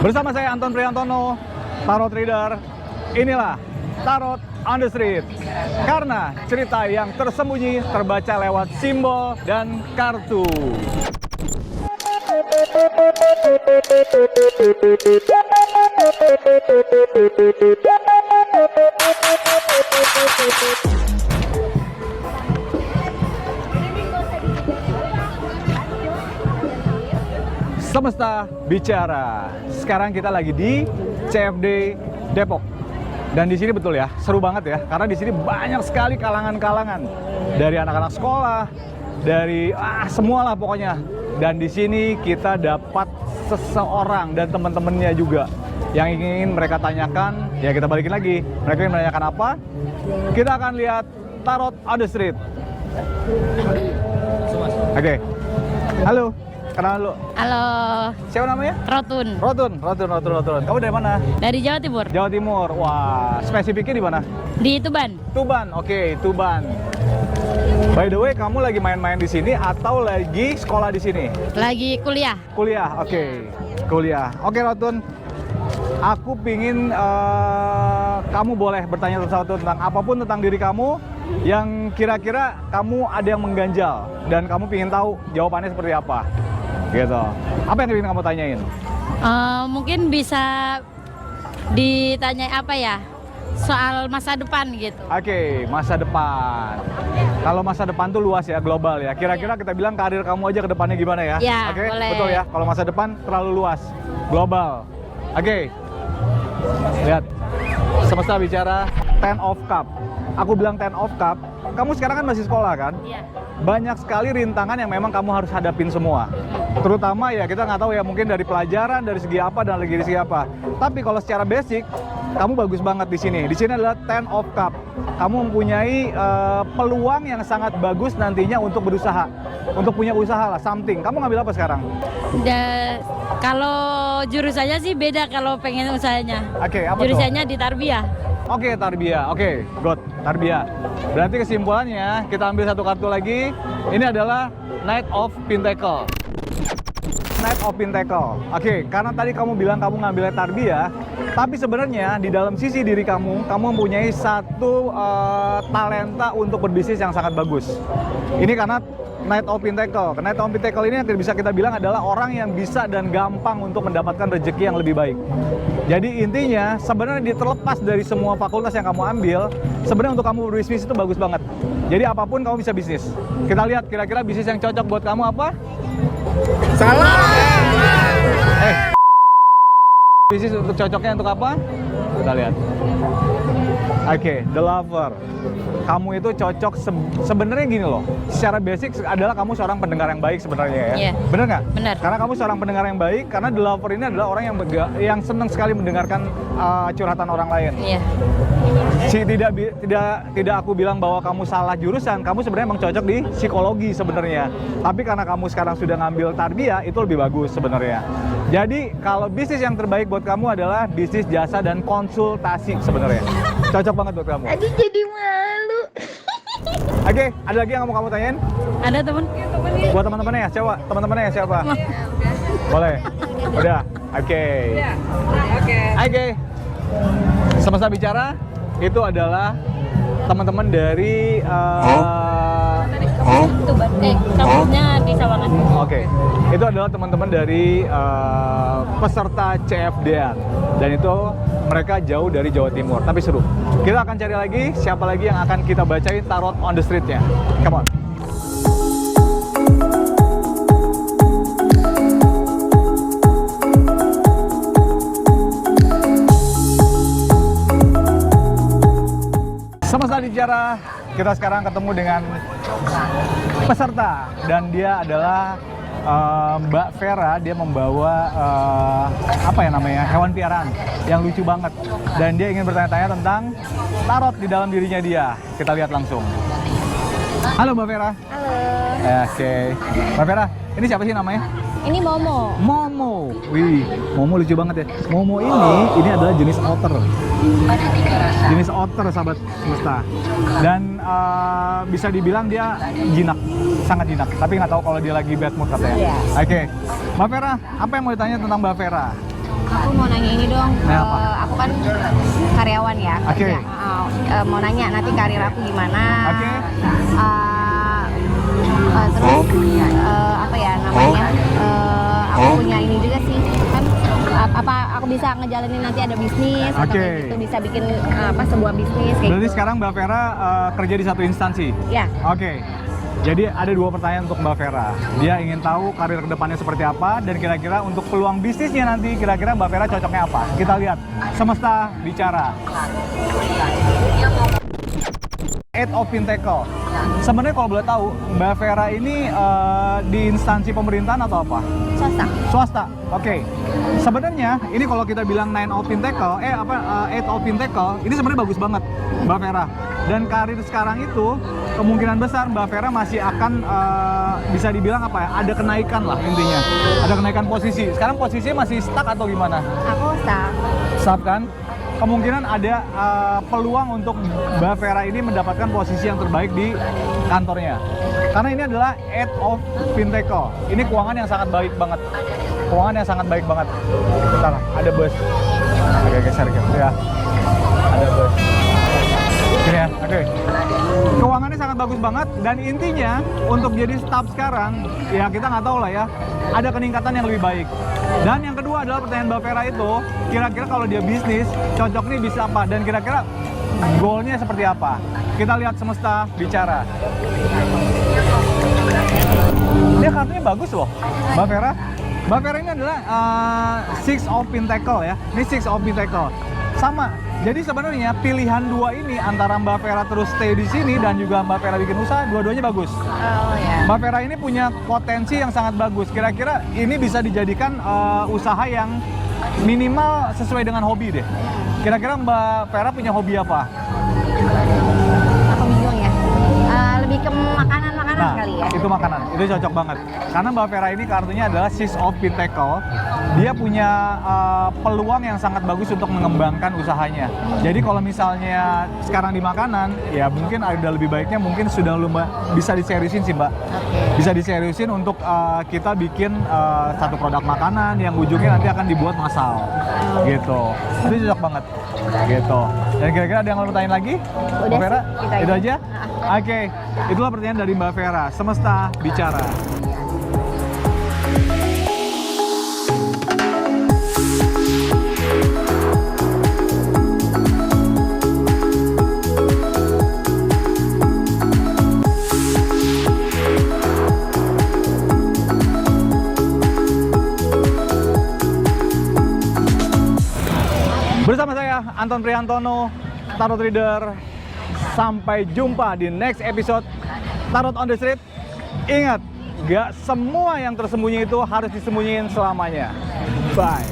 Bersama saya Anton Priantono, Tarot Reader. Inilah Tarot on the Street. Karena cerita yang tersembunyi terbaca lewat simbol dan kartu. Semesta bicara. Sekarang kita lagi di CFD Depok. Dan di sini betul ya, seru banget ya. Karena di sini banyak sekali kalangan-kalangan. Dari anak-anak sekolah, dari semualah pokoknya. Dan di sini kita dapat seseorang dan teman-temannya juga yang ingin mereka tanyakan. Ya kita balikin lagi. Mereka ingin menanyakan apa? Kita akan lihat Tarot on the Street. Oke. Halo. Kenalan lu. Halo. Siapa namanya? Rotun. Rotun. Kamu dari mana? Dari Jawa Timur. Jawa Timur. Wah, spesifiknya di mana? Di Tuban. Tuban. Oke, Tuban. By the way, kamu lagi main-main di sini atau lagi sekolah di sini? Lagi kuliah. Kuliah. Oke. Kuliah. Oke, Rotun. Aku pingin kamu boleh bertanya sesuatu tentang apapun tentang diri kamu yang kira-kira kamu ada yang mengganjal dan kamu pingin tahu jawabannya seperti apa. Gitu. Apa yang ingin kamu tanyain? Mungkin bisa ditanya apa ya? Soal masa depan gitu. Oke, masa depan. Kalau masa depan tuh luas ya, global ya. Kira-kira kita bilang karir kamu aja ke depannya gimana ya? Ya, Oke, boleh. betul ya. Kalau masa depan terlalu luas, global. Oke. Lihat. Semesta bicara Ten of Cup. Aku bilang Ten of Cup. Kamu sekarang kan masih sekolah kan? Iya. Banyak sekali rintangan yang memang kamu harus hadapin semua. Terutama ya kita nggak tahu ya mungkin dari pelajaran, dari segi apa dan lagi dari segi apa. Tapi kalau secara basic, kamu bagus banget di sini. Di sini adalah Ten of Cup. Kamu mempunyai peluang yang sangat bagus nantinya untuk berusaha, untuk punya usaha lah, something. Kamu ngambil apa sekarang? Kalau jurusannya sih beda kalau pengen usahanya. Oke, apa tuh? Jurusannya di Tarbiyah. Oke, Tarbiyah. Oke, good. Tarbiyah. Berarti kesimpulannya, kita ambil satu kartu lagi. Ini adalah Knight of Pentacle. Knight of Pentacle. Oke, karena tadi kamu bilang kamu ngambilnya Tarbiyah, tapi sebenarnya di dalam sisi diri kamu mempunyai satu talenta untuk berbisnis yang sangat bagus. Ini karena Knight of Pentacle. Knight of Pentacle ini yang bisa kita bilang adalah orang yang bisa dan gampang untuk mendapatkan rezeki yang lebih baik. Jadi intinya sebenarnya terlepas dari semua fakultas yang kamu ambil, sebenarnya untuk kamu berbisnis itu bagus banget. Jadi apapun kamu bisa bisnis. Kita lihat kira-kira bisnis yang cocok buat kamu apa? Salah. Bisnis untuk cocoknya untuk apa? Kita lihat. Oke, The Lover. Kamu itu cocok sebenarnya gini loh. Secara basic adalah kamu seorang pendengar yang baik sebenarnya ya. Iya. Bener nggak? Bener. Karena kamu seorang pendengar yang baik. Karena The Lover ini adalah orang yang senang sekali mendengarkan curhatan orang lain. Iya. Tidak aku bilang bahwa kamu salah jurusan. Kamu sebenarnya emang cocok di psikologi sebenarnya. Tapi karena kamu sekarang sudah ngambil Tarbiyah, itu lebih bagus sebenarnya. Jadi kalau bisnis yang terbaik buat kamu adalah bisnis jasa dan konsultasi sebenarnya. Cocok banget buat kamu. Aduh jadi malu. Oke, ada lagi yang mau kamu tanyain? Ada temen? Buat teman-temannya ya, coba teman-temannya ya siapa? Boleh? Udah? Oke. Oke. Semesta bicara itu adalah teman-teman dari Tuban. Kampusnya di Sawangan. Oke, itu adalah teman-teman dari peserta CFD-an dan itu mereka jauh dari Jawa Timur, tapi seru. Kita akan cari lagi siapa lagi yang akan kita bacain Tarot on the Street-nya. Come on. Semesta bicara, kita sekarang ketemu dengan peserta dan dia adalah Mbak Vera. Dia membawa apa ya namanya, hewan piaraan yang lucu banget dan dia ingin bertanya-tanya tentang tarot di dalam dirinya dia. Kita lihat langsung. Halo Mbak Vera. Halo. Oke. Mbak Vera, ini siapa sih namanya? Ini Momo. Momo. Wih, Momo lucu banget ya. Momo ini adalah jenis otter. Jenis otter, sahabat semesta. Dan bisa dibilang dia jinak, sangat jinak. Tapi nggak tahu kalau dia lagi bad mood katanya. Iya. Oke. Mbak Vera, apa yang mau ditanya tentang Mbak Vera? Aku mau nanya ini dong. Nanya apa? Aku kan karyawan ya. Oke. kerja. Mau nanya nanti karir aku gimana. Oke. Terus apa ya namanya? Aku punya ini juga sih kan. Apa aku bisa ngejalanin nanti ada bisnis atau Oke. kayak gitu, bisa bikin sebuah bisnis kayak Berarti gitu. sekarang Mbak Vera kerja di satu instansi? Ya. Oke. Jadi ada 2 pertanyaan untuk Mbak Vera. Dia ingin tahu karir kedepannya seperti apa dan kira-kira untuk peluang bisnisnya nanti kira-kira Mbak Vera cocoknya apa. Kita lihat. Semesta bicara. Head of Pintacle. Sebenarnya kalau boleh tahu, Mbak Vera ini di instansi pemerintahan atau apa? Swasta. Swasta. Oke. Sebenarnya ini kalau kita bilang Head of Pintacle, ini sebenarnya bagus banget Mbak Vera. Dan karir sekarang itu kemungkinan besar Mbak Vera masih akan bisa dibilang apa ya? Ada kenaikan lah intinya. Ada kenaikan posisi. Sekarang posisinya masih stuck atau gimana? Aku staff. Stuck kan? Kemungkinan ada peluang untuk Mbak Vera ini mendapatkan posisi yang terbaik di kantornya. Karena ini adalah Head of Pintacle. Ini keuangan yang sangat baik banget. Keuangan yang sangat baik banget. Bentar, ada bus. Agak geser gitu ya. Ada bus. Gini ya, oke. Keuangannya sangat bagus banget dan intinya untuk jadi staff sekarang, ya kita nggak tahu lah ya, ada peningkatan yang lebih baik. Dan yang kedua adalah pertanyaan Mbak Vera itu, kira-kira kalau dia bisnis, cocok nih bisa apa? Dan kira-kira goalnya seperti apa? Kita lihat semesta bicara. Dia kartunya bagus loh, Mbak Vera. Mbak Vera ini adalah Six of Pentacle ya. Ini Six of Pentacle. Sama. Jadi sebenarnya pilihan 2 ini antara Mbak Vera terus stay di sini dan juga Mbak Vera bikin usaha, dua-duanya bagus. Oh ya. Mbak Vera ini punya potensi yang sangat bagus. Kira-kira ini bisa dijadikan usaha yang minimal sesuai dengan hobi deh. Kira-kira Mbak Vera punya hobi apa? Aku bingung ya. Lebih ke makanan-makanan Nah, kali ya. itu makanan. Itu cocok banget. Karena Mbak Vera ini kartunya adalah Six of Pentacle. Dia punya peluang yang sangat bagus untuk mengembangkan usahanya. Jadi kalau misalnya sekarang di makanan, ya mungkin ada lebih baiknya mungkin sudah lu Mbak bisa diseriusin sih Mbak. Bisa diseriusin untuk kita bikin satu produk makanan yang ujungnya nanti akan dibuat massal. Gitu. Itu cocok banget. Gitu. Dan kira-kira ada yang mau bertanya lagi? Udah Mbak Vera? sih, Itu aja? Oke. Itulah pertanyaan dari Mbak Vera. Semesta bicara. Bersama saya Anton Prihantono, Tarot Reader. Sampai jumpa di next episode Tarot on the Street. Ingat, gak semua yang tersembunyi itu harus disembunyiin selamanya. Bye.